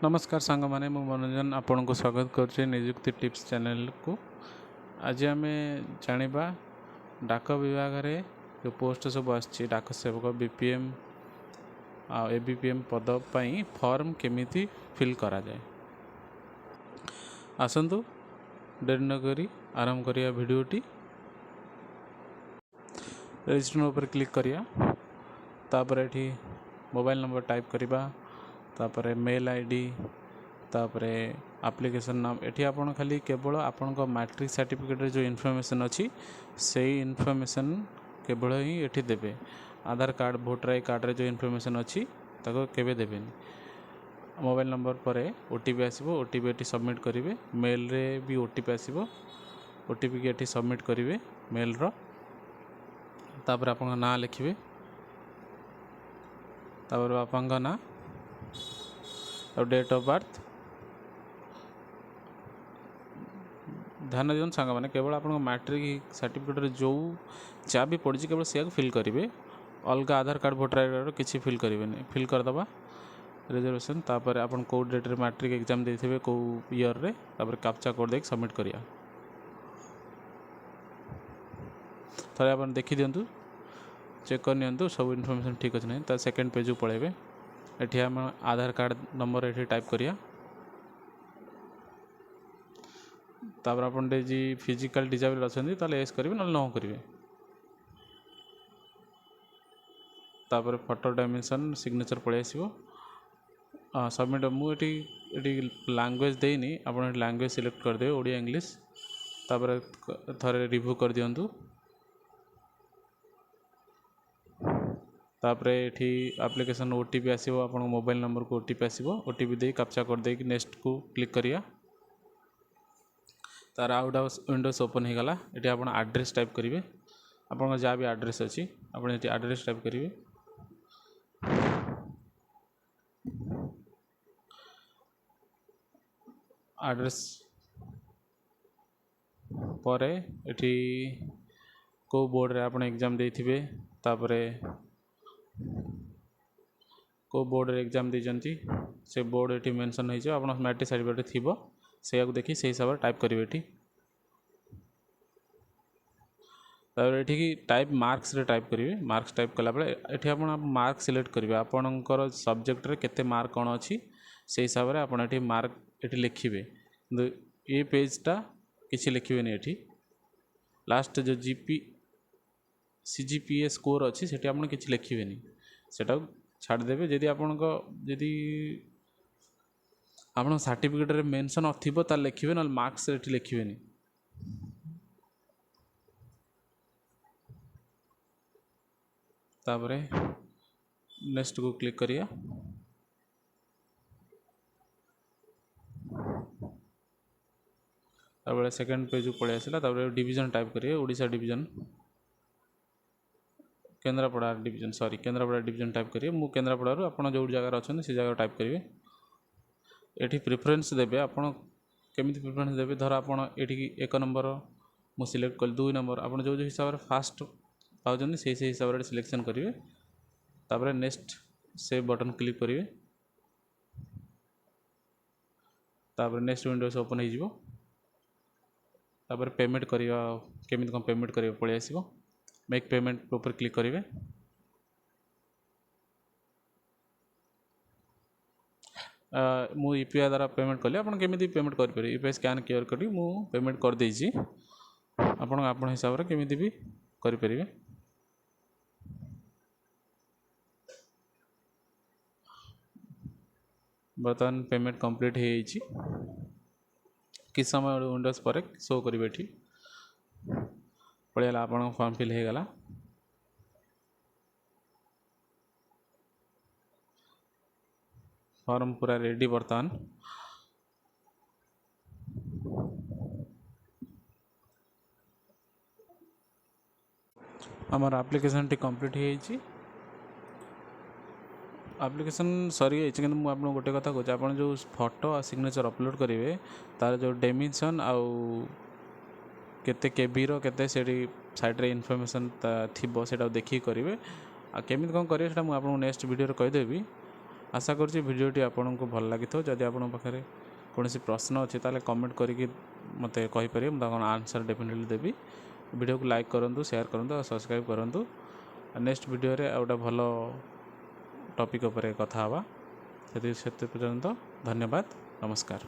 नमस्कार सांग मैंने मनोरंजन आपन को स्वागत कर निजुक्ति टिप्स चैनल को। आज आम जाना डाक विभाग रे जो पोस्ट सब आसी डाक सेवक बीपीएम आ एबीपीएम पद पाई फॉर्म केमिति फिल करा जाए। आसंतु डेरी न करी आरंभ करिया वीडियोटी। रजिस्ट्रेशन ऊपर क्लिक करिया, तापर एठी मोबाइल नंबर टाइप करिबा, तापर मेल आईडी, तापर एप्लिकेशन नाम। एठी आपण खाली केवल आपण को मैट्रिक सर्टिफिकेट जो इनफॉरमेशन अच्छी से इनफॉरमेशन केवल ही एठी देबे। आधार कार्ड वोटर आई कार्ड रे जो इनफॉरमेशन अच्छी ताको केबे देबेनी। मोबाइल नंबर पर ओटीपी आसीबो, ओटीपी एठी सबमिट करिवे। मेल रे भी ओटीपी आसीबो, ओटीपी के एठी सबमिट करिवे मेल रो। तापर आपण नाम लिखिबे, तापर बापा ना और डेट ऑफ बर्थ। ध्यान दियो सांग मैंने केवल आप मैट्रिक सर्टिफिकेट जो जहाँ भी पड़ी केवल सी फिल करेंगे। अलग आधार कार्ड वोटर आई कार्ड किसी फिल करेंगे। फिल करदे रिजर्वेशन, तापर आपन कौ डेट रे मैट्रिक एग्जाम देते कौ ईयर रे, तापर कैप्चा कोड देख सबमिट करिया। थोड़े आप देखी दिंतु, चेक कर नियंतु सब इनफॉरमेशन ठीक अच्छे नहीं। सेकेंड पेज को पलैबे। एठी हम आधार कार्ड नंबर एठी टाइप करिया। तापर आपन जी फिजिकल डिजेबल अच्छे ताले एस करेंगे ना नो करेंगे। तापर फोटो डायमेंशन सिग्नेचर पलि आसो। सबमिट मुझे लैंग्वेज देनी, आप लैंग्वेज सिलेक्ट करदे ओडिया इंग्लिश। तापर थरे रिव्यू कर दिंतु। तापर एठी एप्लिकेशन ओटीपी आसीबो, आपन मोबाइल नंबर को ओटीपी आसीबो। ओटीपी दे कैप्चा कोड दे नेक्स्ट को क्लिक करिया। तार आउट विंडोज ओपन हो गला। ये आप एड्रेस टाइप करेंगे, आप जहाँ भी एड्रेस अच्छी आप एड्रेस टाइप करेंगे। एड्रेस पर एठी को बोर्ड रे आप एग्जाम देथिबे, तापर को बोर्ड रे एग्जाम देजंती से बोर्ड एठी मेंशन होई जो आपन मैट्रिक सर्टिफिकेट थिबो से देखी से हिसाब से टाइप करेंगे। एठी तापर एठी की टाइप मार्क्स रे टाइप करेंगे। मार्क्स टाइप कला बेले एठी आपन मार्क सिलेक्ट करेंगे। आपनकर सब्जेक्ट रे केते मार्क कोन अछि से हिसाब से आपन एठी मार्क एठी लिखिबे। किंतु ए पेजटा किछि लिखिबेनी। एठी लास्ट जो सीजीपीए स्कोर अच्छी से आप किसी लिखिबेनी, सेटा छाड़ देबे। जदि आप सर्टिफिकेट रे मेंशन अथिबो ता लिखिबे, न मार्क्स एठी लिखिबेनी। तापरे नेक्स्ट को क्लिक करिया। तापर सेकंड पेज को पळे आसिला। तापर डिवीजन टाइप करिए, Odisha division, Kendrapara division, sorry Kendrapara division type करिए। मु केन्द्रापड़ा रो आपण जो जगह अच्छे से जगह टाइप करेंगे। एठी प्रेफरेंस देबे, आपण केमिति प्रेफरेंस देबे। धर आपण एठी 1 नंबर मु सिलेक्ट कर 2 नंबर, आपण जो हिसाब से फास्ट पाउजन से हिसाब से सिलेक्शन करेंगे। तापर नेक्स्ट सेव बटन क्लिक करेंगे। तापर नेक्स्ट विंडोज ओपन हो जिवो। तापर पेमेंट करिया केमिति कोन पेमेंट करिया पळि आसीबो। मेक पेमेंट ऊपर क्लिक करेंगे। मु यूपीआई द्वारा पेमेंट कली, आपन केमिति पेमेंट कर पारे। यूपीआई स्कैन क्यूआर कोड मु पेमेंट कर देछि। आपन हिसाब से केमिति भी कर पारे। बर्तमान पेमेंट कंप्लीट हो जाइछि। कि समय विंडोज पर शो करेंगे। एठी पळियाला आपन फॉर्म फिल हो गला। फॉर्म पूरा रेडी। बर्तमान आमर एप्लिकेशन टी कंप्लीट हो जाइछि। एप्लिकेशन सरी जाइए कि मुझे गोटे कथा कहूँ, आप जो फोटो आ सिग्नेचर अपलोड करेंगे तार जो डेमिशन आउ केते केबी रो केते सेठी साइड रे इनफॉरमेशन थिबो सेटा देखि करेंगे। आ केमिति कोन करेंगे सेटा मु आपन नेक्स्ट वीडियो रे कहि देबी। आशा करुँच भिडियोटी आपन को भल लगी जदि आप पाखे कौन प्रश्न अच्छे ताले कमेंट करके मत कहीपर मुझे आंसर डेफिनेटली देवी। वीडियो को लाइक करूँ, शेयर करूँ और सब्सक्राइब करूँ। नेक्स्ट वीडियो रे गोटे भल टॉपिक उपर कथा हवा। से पर्यंत धन्यवाद, नमस्कार।